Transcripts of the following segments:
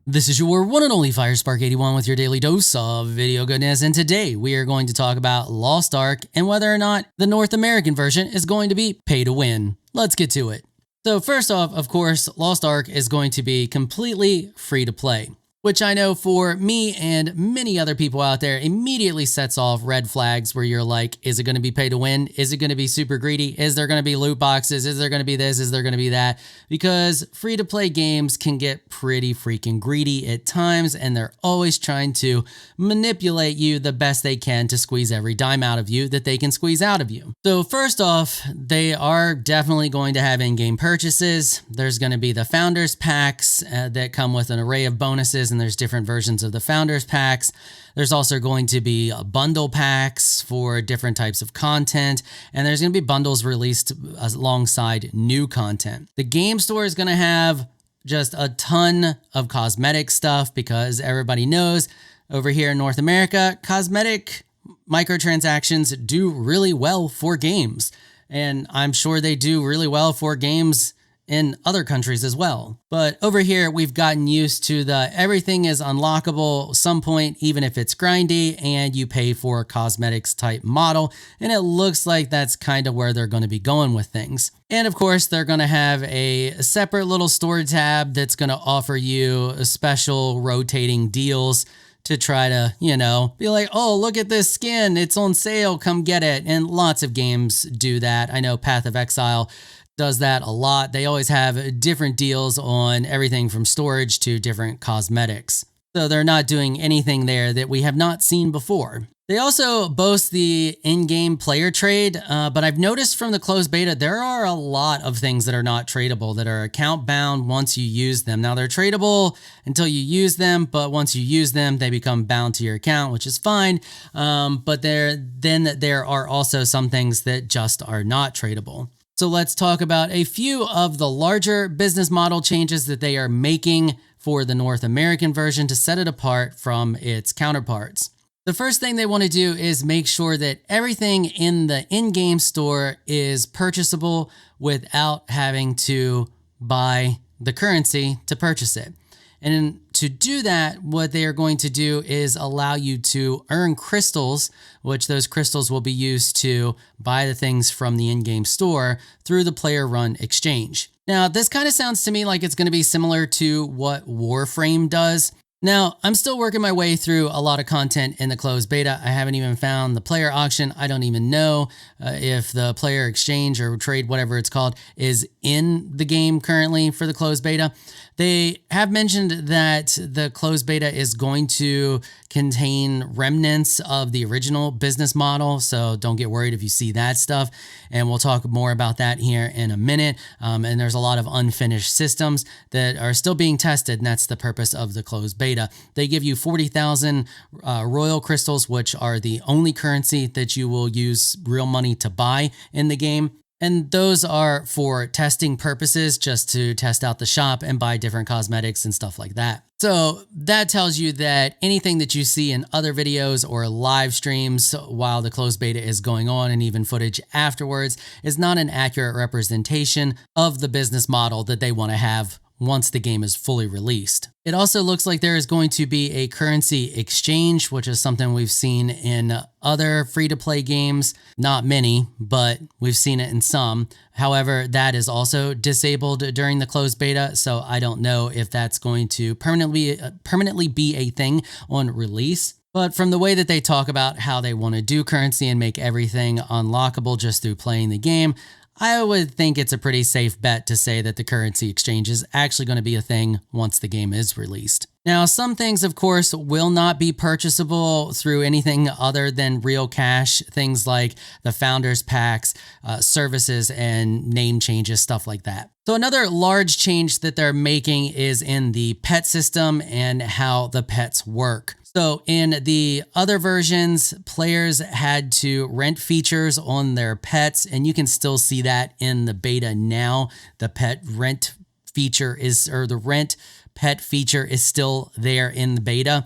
This is your one and only 𝐈𝐸_81 with your daily dose of video goodness, and today we are going to talk about Lost Ark and whether or not the North American version is going to be pay to win. Let's get to it. So first off, of course, Lost Ark is going to be completely free to play, which I know for me and many other people out there immediately sets off red flags where you're like, is it going to be pay to win? Is it going to be super greedy? Is there going to be loot boxes? Is there going to be this? Is there going to be that? Because free to play games can get pretty freaking greedy at times, and they're always trying to manipulate you the best they can to squeeze every dime out of you that they can squeeze out of you. So first off, they are definitely going to have in-game purchases. There's going to be the Founders Packs that come with an array of bonuses, and there's different versions of the Founders Packs. There's also going to be bundle packs for different types of content, and there's going to be bundles released alongside new content. The game store is going to have just a ton of cosmetic stuff because everybody knows over here in North America, cosmetic microtransactions do really well for games, and I'm sure they do really well for games in other countries as well. But over here, we've gotten used to the everything is unlockable some point, even if it's grindy, and you pay for a cosmetics type model. And it looks like that's kind of where they're going to be going with things. And of course, they're going to have a separate little store tab that's going to offer you special rotating deals to try to, be like, oh, look at this skin. It's on sale. Come get it. And lots of games do that. I know Path of Exile does that a lot. They always have different deals on everything from storage to different cosmetics. So they're not doing anything there that we have not seen before. They also boast the in-game player trade, but I've noticed from the closed beta, there are a lot of things that are not tradable, that are account bound once you use them. Now they're tradable until you use them, but once you use them, they become bound to your account, which is fine. But there are also some things that just are not tradable. So let's talk about a few of the larger business model changes that they are making for the North American version to set it apart from its counterparts. The first thing they want to do is make sure that everything in the in-game store is purchasable without having to buy the currency to purchase it. And to do that, what they are going to do is allow you to earn crystals, which those crystals will be used to buy the things from the in-game store through the player-run exchange. Now, this kind of sounds to me like it's going to be similar to what Warframe does. Now, I'm still working my way through a lot of content in the closed beta. I haven't even found the player auction. I don't even know if the player exchange or trade, whatever it's called, is in the game currently for the closed beta. They have mentioned that the closed beta is going to contain remnants of the original business model, so don't get worried if you see that stuff. And we'll talk more about that here in a minute. And there's a lot of unfinished systems that are still being tested, and that's the purpose of the closed beta. They give you 40,000 royal crystals, which are the only currency that you will use real money to buy in the game. And those are for testing purposes, just to test out the shop and buy different cosmetics and stuff like that. So that tells you that anything that you see in other videos or live streams while the closed beta is going on, and even footage afterwards, is not an accurate representation of the business model that they want to have once the game is fully released. It also looks like there is going to be a currency exchange, which is something we've seen in other free-to-play games. Not many, but we've seen it in some. However, that is also disabled during the closed beta, so I don't know if that's going to permanently be a thing on release. But from the way that they talk about how they want to do currency and make everything unlockable just through playing the game, I would think it's a pretty safe bet to say that the currency exchange is actually going to be a thing once the game is released. Now, some things, of course, will not be purchasable through anything other than real cash, things like the Founders Packs, services, and name changes, stuff like that. So another large change that they're making is in the pet system and how the pets work. So in the other versions, players had to rent features on their pets, and you can still see that in the beta now. The pet rent feature the rent pet feature is still there in the beta,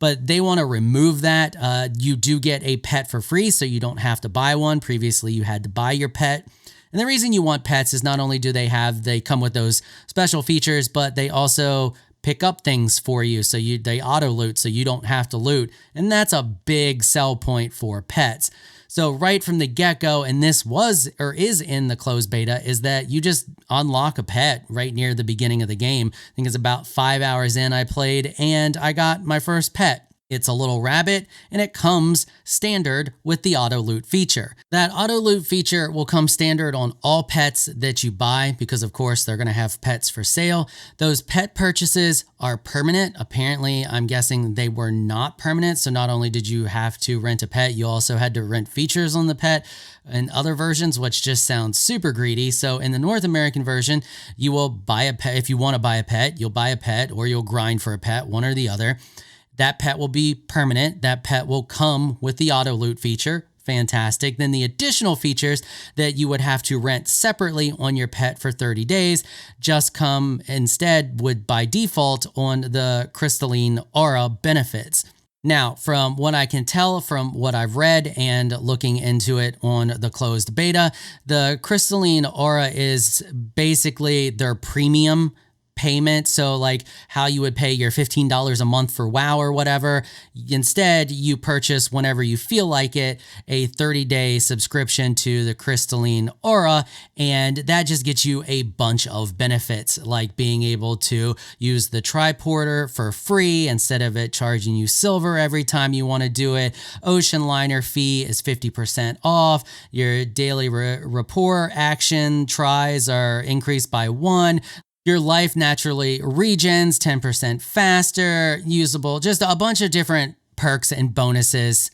but they want to remove that. You do get a pet for free, so you don't have to buy one. Previously, you had to buy your pet. And the reason you want pets is not only do they come with those special features, but they also pick up things for you, so they auto loot so you don't have to loot, and that's a big sell point for pets. So right from the get-go, and this was or is in the closed beta, is that you just unlock a pet right near the beginning of the game. I think it's about 5 hours in I played, and I got my first pet. It's a little rabbit, and it comes standard with the auto loot feature. That auto loot feature will come standard on all pets that you buy because, of course, they're going to have pets for sale. Those pet purchases are permanent. Apparently, I'm guessing they were not permanent. So not only did you have to rent a pet, you also had to rent features on the pet and other versions, which just sounds super greedy. So in the North American version, you will buy a pet. If you want to buy a pet, you'll buy a pet or you'll grind for a pet, one or the other. That pet will be permanent. That pet will come with the auto loot feature. Fantastic. Then the additional features that you would have to rent separately on your pet for 30 days just come instead would by default on the Crystalline Aura benefits. Now, from what I can tell from what I've read and looking into it on the closed beta, the Crystalline Aura is basically their premium payment. So like how you would pay your $15 a month for WoW or whatever. Instead, you purchase whenever you feel like it, a 30-day subscription to the Crystalline Aura. And that just gets you a bunch of benefits, like being able to use the Triporter for free instead of it charging you silver every time you want to do it. Ocean liner fee is 50% off. Your daily rapport action tries are increased by 1. Your life naturally regens 10% faster, usable, just a bunch of different perks and bonuses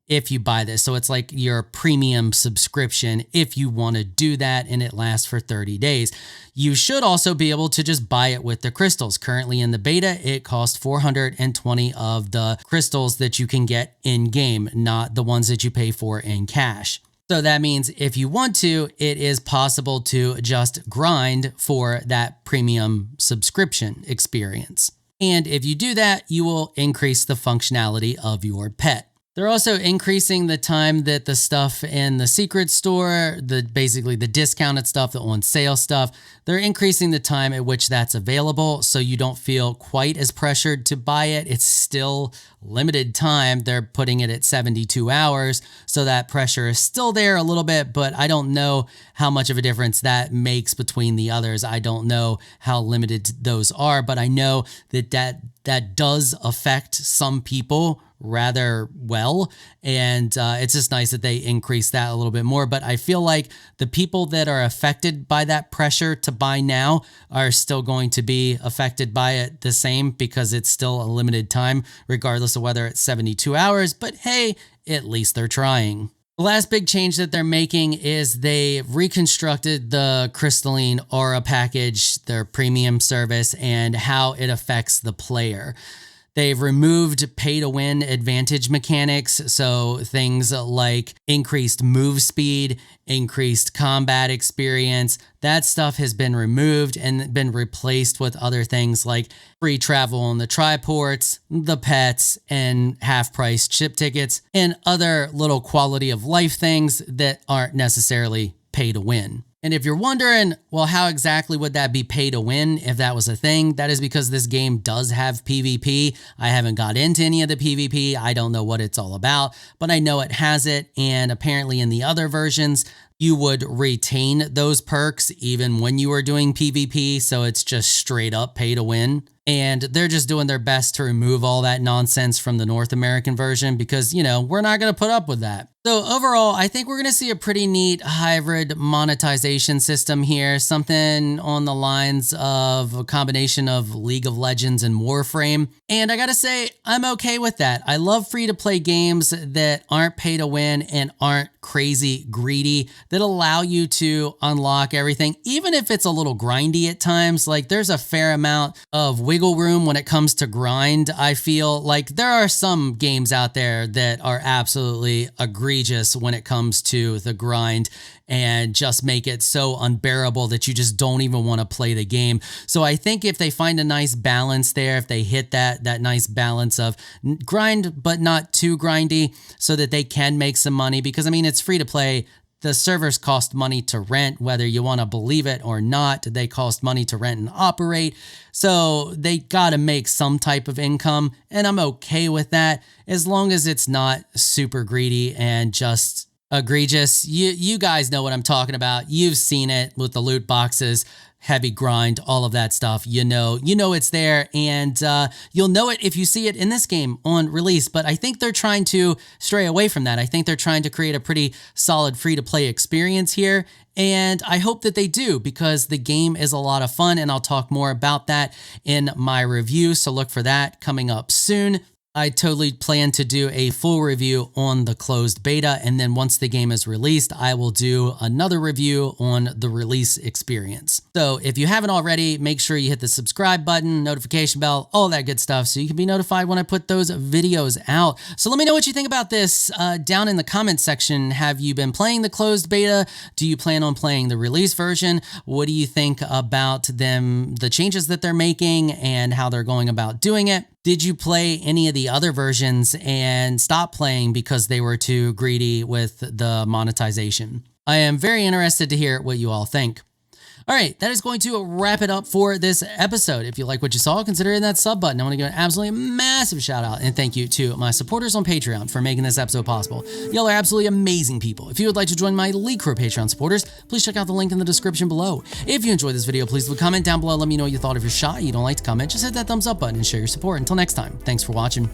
if you buy this. So it's like your premium subscription if you want to do that, and it lasts for 30 days. You should also be able to just buy it with the crystals. Currently in the beta, it costs 420 of the crystals that you can get in-game, not the ones that you pay for in cash. So that means if you want to, it is possible to just grind for that premium subscription experience. And if you do that, you will increase the functionality of your pet. They're also increasing the time that the stuff in the secret store, basically the discounted stuff, the on sale stuff, they're increasing the time at which that's available so you don't feel quite as pressured to buy it. It's still limited time. They're putting it at 72 hours, so that pressure is still there a little bit, but I don't know how much of a difference that makes between the others. I don't know how limited those are, but I know that does affect some people rather well, and it's just nice that they increase that a little bit more. But I feel like the people that are affected by that pressure to buy now are still going to be affected by it the same, because it's still a limited time regardless of whether it's 72 hours. But hey, at least they're trying. The last big change that they're making is they reconstructed the Crystalline Aura package, their premium service, and how it affects the player. They've removed pay-to-win advantage mechanics, so things like increased move speed, increased combat experience, that stuff has been removed and been replaced with other things like free travel on the triports, the pets, and half-price chip tickets, and other little quality of life things that aren't necessarily pay-to-win. And if you're wondering, well, how exactly would that be pay to win if that was a thing? That is because this game does have PvP. I haven't got into any of the PvP. I don't know what it's all about, but I know it has it. And apparently in the other versions, you would retain those perks even when you were doing PvP. So it's just straight up pay to win. And they're just doing their best to remove all that nonsense from the North American version because, you know, we're not going to put up with that. So overall, I think we're going to see a pretty neat hybrid monetization system here. Something on the lines of a combination of League of Legends and Warframe. And I got to say, I'm okay with that. I love free-to-play games that aren't pay to win and aren't crazy greedy, that allow you to unlock everything, even if it's a little grindy at times. Like there's a fair amount of wiggle room when it comes to grind. I feel like there are some games out there that are absolutely egregious when it comes to the grind and just make it so unbearable that you just don't even want to play the game. So I think if they find a nice balance there, if they hit that nice balance of grind but not too grindy so that they can make some money, because I mean, it's free to play, The servers cost money to rent, whether you want to believe it or not. They cost money to rent and operate. So they got to make some type of income, and I'm okay with that as long as it's not super greedy and just egregious. You guys know what I'm talking about. You've seen it with the loot boxes, heavy grind, all of that stuff. You know it's there, and you'll know it if you see it in this game on release. But I think they're trying to stray away from that. I think they're trying to create a pretty solid free-to-play experience here, and I hope that they do, because the game is a lot of fun, and I'll talk more about that in my review, so look for that coming up soon. I totally plan to do a full review on the closed beta, and then once the game is released, I will do another review on the release experience. So if you haven't already, make sure you hit the subscribe button, notification bell, all that good stuff, so you can be notified when I put those videos out. So let me know what you think about this down in the comments section. Have you been playing the closed beta? Do you plan on playing the release version? What do you think about the changes that they're making and how they're going about doing it? Did you play any of the other versions and stop playing because they were too greedy with the monetization? I am very interested to hear what you all think. All right, that is going to wrap it up for this episode. If you like what you saw, consider hitting that sub button. I want to give an absolutely massive shout out and thank you to my supporters on Patreon for making this episode possible. Y'all are absolutely amazing people. If you would like to join my elite crew of Patreon supporters, please check out the link in the description below. If you enjoyed this video, please leave a comment down below. Let me know what you thought. If you're shy, you don't like to comment, just hit that thumbs up button and share your support. Until next time, thanks for watching.